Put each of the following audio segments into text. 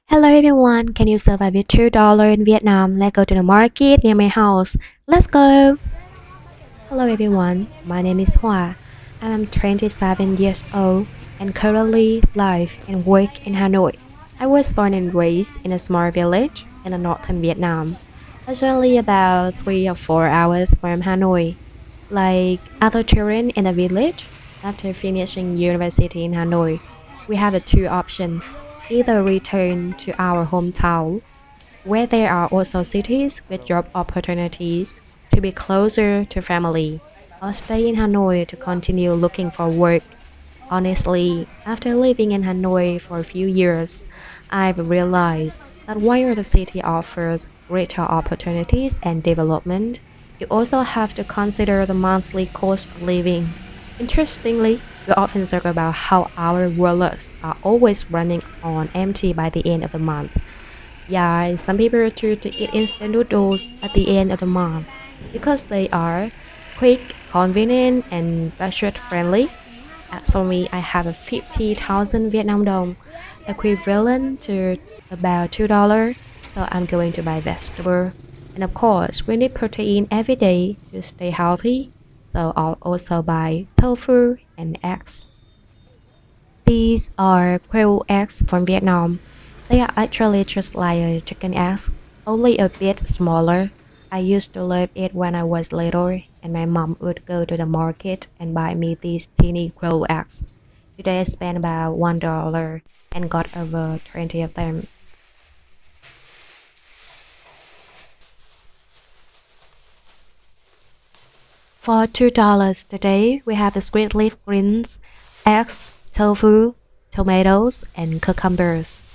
Hello everyone, can you survive with $2 in Vietnam? Let's go to the market near my house. Let's go! Hello everyone, my name is Hoa. I'm 27 years old and currently live and work in Hanoi. I was born and raised in a small village in the northern Vietnam. It's only about 3 or 4 hours from Hanoi. Like other children in the village, after finishing university in Hanoi, we have two options. Either return to our hometown, where there are also cities with job opportunities to be closer to family, or stay in Hanoi to continue looking for work. Honestly, after living in Hanoi for a few years, I've realized that while the city offers greater opportunities and development, you also have to consider the monthly cost of living. Interestingly, we often talk about how our wallets are always running on empty by the end of the month. Yeah, some people choose to eat instant noodles at the end of the month because they are quick, convenient, and budget friendly. As for me, I have a 50,000 Vietnam dong, equivalent to about $2. So I'm going to buy vegetable. And of course, we need protein every day to stay healthy. So I'll also buy tofu and eggs. These are quail eggs from Vietnam. They are actually just like a chicken eggs, only a bit smaller. I used to love it when I was little, and my mom would go to the market and buy me these teeny quail eggs. Today I spent about $1 and got over 20 of them. For $2 today, we have the sweet leaf greens, eggs, tofu, tomatoes, and cucumbers.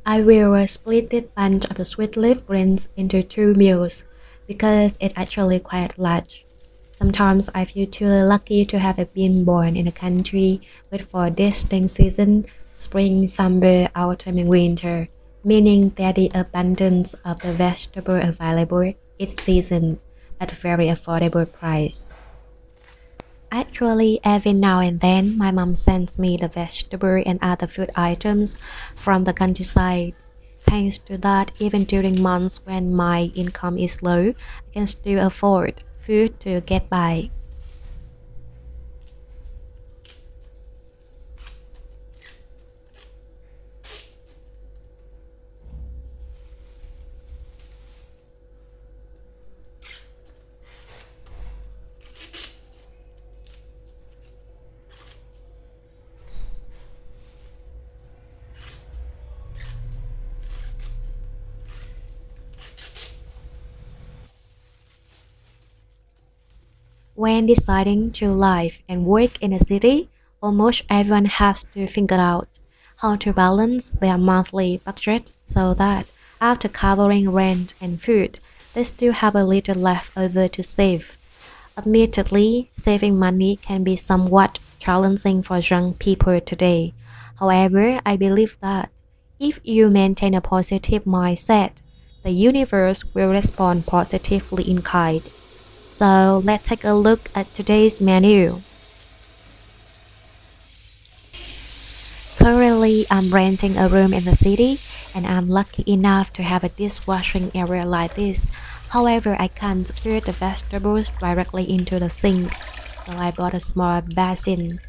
I will split this bunch of the sweet leaf greens into two meals because it's actually quite large. Sometimes I feel truly lucky to have been born in a country with four distinct seasons: spring, summer, autumn, and winter, meaning that the abundance of the vegetable available each season at a very affordable price. Actually, every now and then, my mom sends me the vegetable and other food items from the countryside. Thanks to that, even during months when my income is low, I can still afford food to get by. When deciding to live and work in a city, almost everyone has to figure out how to balance their monthly budget so that after covering rent and food, they still have a little left over to save. Admittedly, saving money can be somewhat challenging for young people today. However, I believe that if you maintain a positive mindset, the universe will respond positively in kind. So let's take a look at today's menu. Currently, I'm renting a room in the city and I'm lucky enough to have a dishwashing area like this. However, I can't put the vegetables directly into the sink, so I bought a small basin.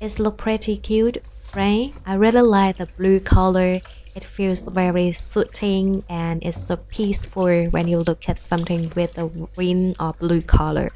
It looks pretty cute, right? I really like the blue color. It feels very soothing and it's so peaceful when you look at something with a green or blue color.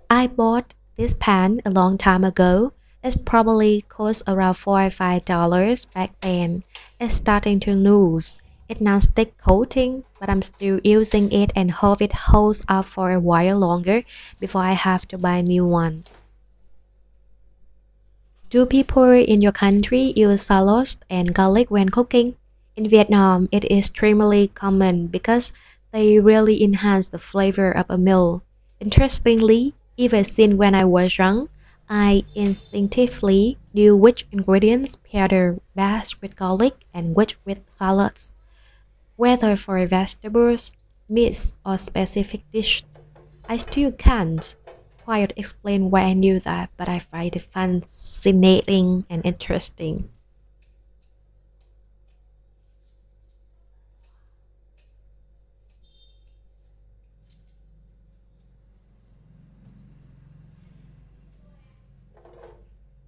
I bought this pan a long time ago. It probably cost around $4 or $5 back then. It's starting to lose its non-stick coating, but I'm still using it and hope it holds up for a while longer before I have to buy a new one. Do people in your country use shallots and garlic when cooking? In Vietnam, it is extremely common because they really enhance the flavor of a meal. Interestingly, even since when I was young, I instinctively knew which ingredients paired best with garlic and which with salads, whether for vegetables, meats, or specific dish. I still can't quite explain why I knew that, but I find it fascinating and interesting.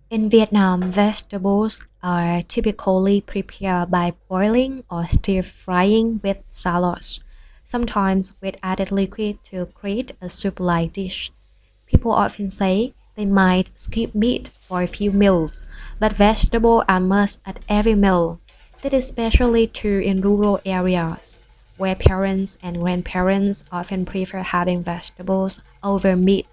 In Vietnam, vegetables are typically prepared by boiling or stir frying with salads, sometimes with added liquid to create a soup-like dish. People often say they might skip meat for a few meals, but vegetables are must at every meal. This is especially true in rural areas, where parents and grandparents often prefer having vegetables over meat.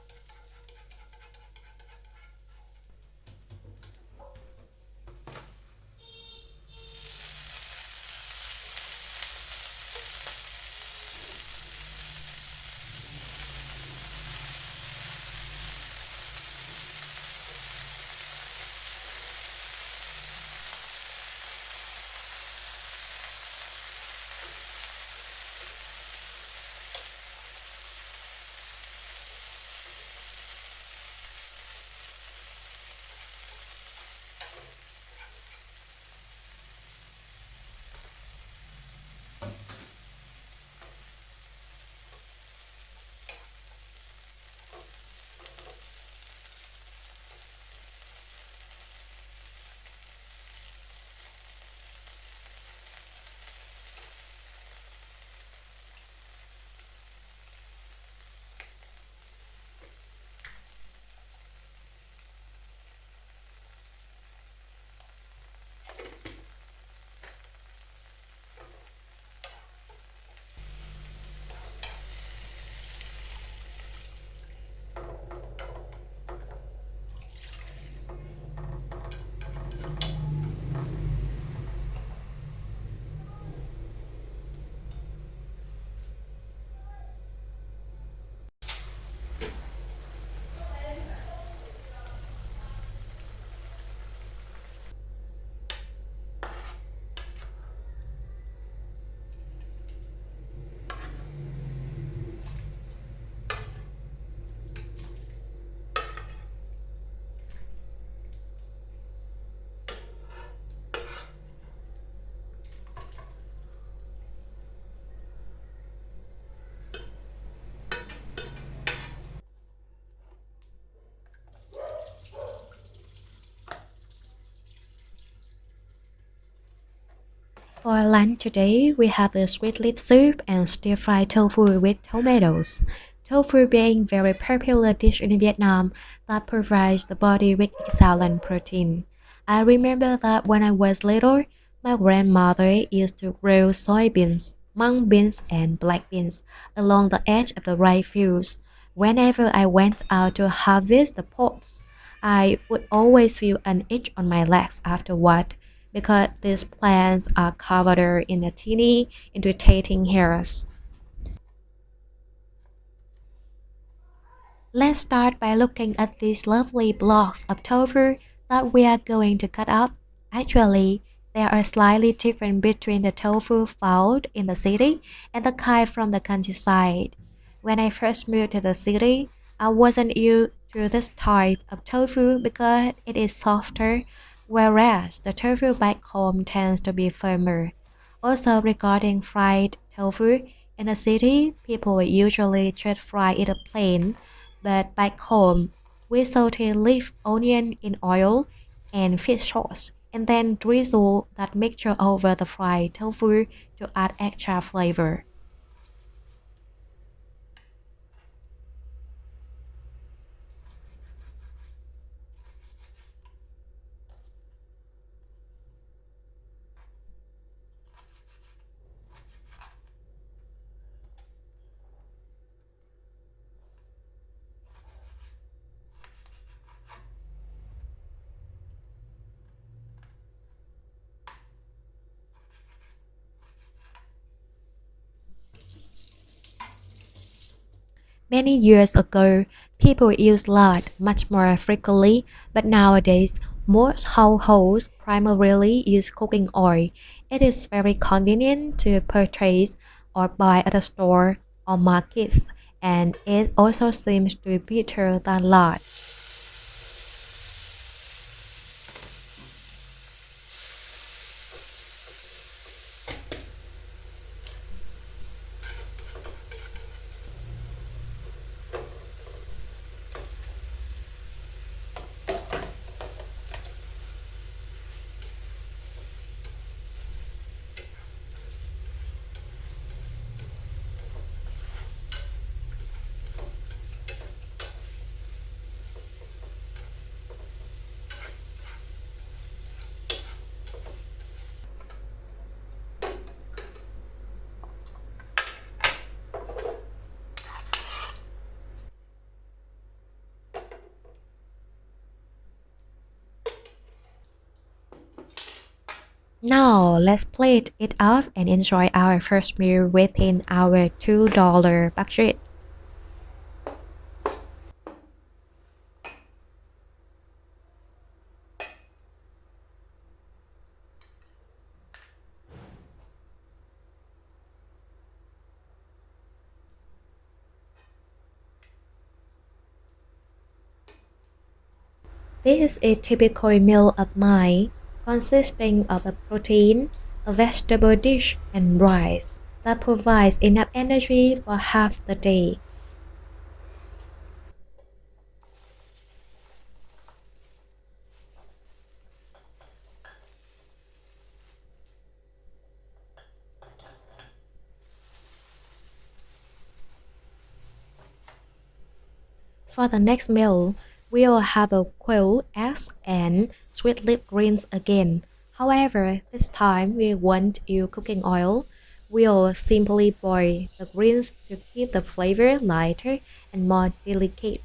For lunch today, we have a sweet leaf soup and stir-fried tofu with tomatoes. Tofu being very popular dish in Vietnam that provides the body with excellent protein. I remember that when I was little, my grandmother used to grow soybeans, mung beans, and black beans along the edge of the rice fields. Whenever I went out to harvest the pods, I would always feel an itch on my legs afterward because these plants are covered in a teeny, irritating hairs. Let's start by looking at these lovely blocks of tofu that we are going to cut up. Actually, there are slightly different between the tofu found in the city and the kind from the countryside. When I first moved to the city, I wasn't used to this type of tofu because it is softer, whereas the tofu back home tends to be firmer. Also, regarding fried tofu, in the city, people usually just fry it plain, but back home, we saute leaf onion in oil and fish sauce, and then drizzle that mixture over the fried tofu to add extra flavor. Many years ago, people used lard much more frequently, but nowadays, most households primarily use cooking oil. It is very convenient to purchase or buy at a store or markets, and it also seems to be better than lard. Now, let's plate it off and enjoy our first meal within our $2 budget. This is a typical meal of mine, consisting of a protein, a vegetable dish, and rice that provides enough energy for half the day. For the next meal, we'll have a quail, eggs, and sweet leaf greens again. However, this time we won't use cooking oil. We'll simply boil the greens to keep the flavor lighter and more delicate.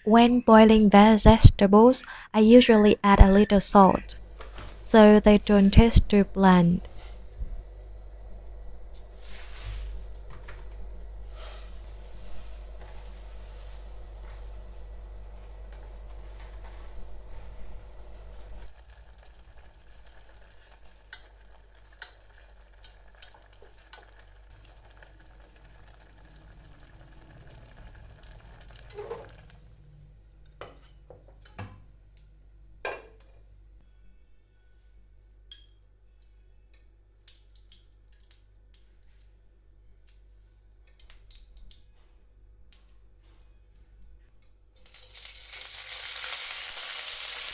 When boiling vegetables, I usually add a little salt so they don't taste too bland.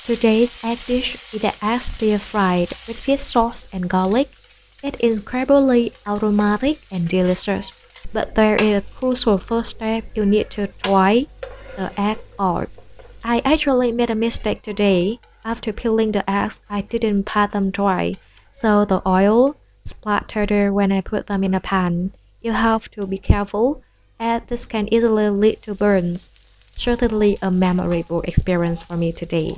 Today's egg dish is the egg stir-fried with fish sauce and garlic. It is incredibly aromatic and delicious. But there is a crucial first step you need to try the egg yolk. I actually made a mistake today. After peeling the eggs, I didn't pat them dry, so the oil splattered when I put them in a pan. You have to be careful, as this can easily lead to burns. Certainly a memorable experience for me today.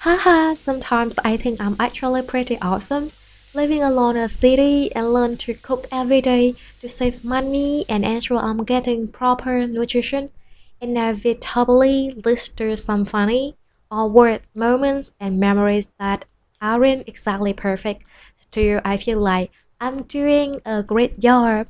Haha, sometimes I think I'm actually pretty awesome. Living alone in a city and learn to cook every day to save money and ensure I'm getting proper nutrition inevitably leads to some funny or weird moments and memories that aren't exactly perfect. Still, I feel like I'm doing a great job.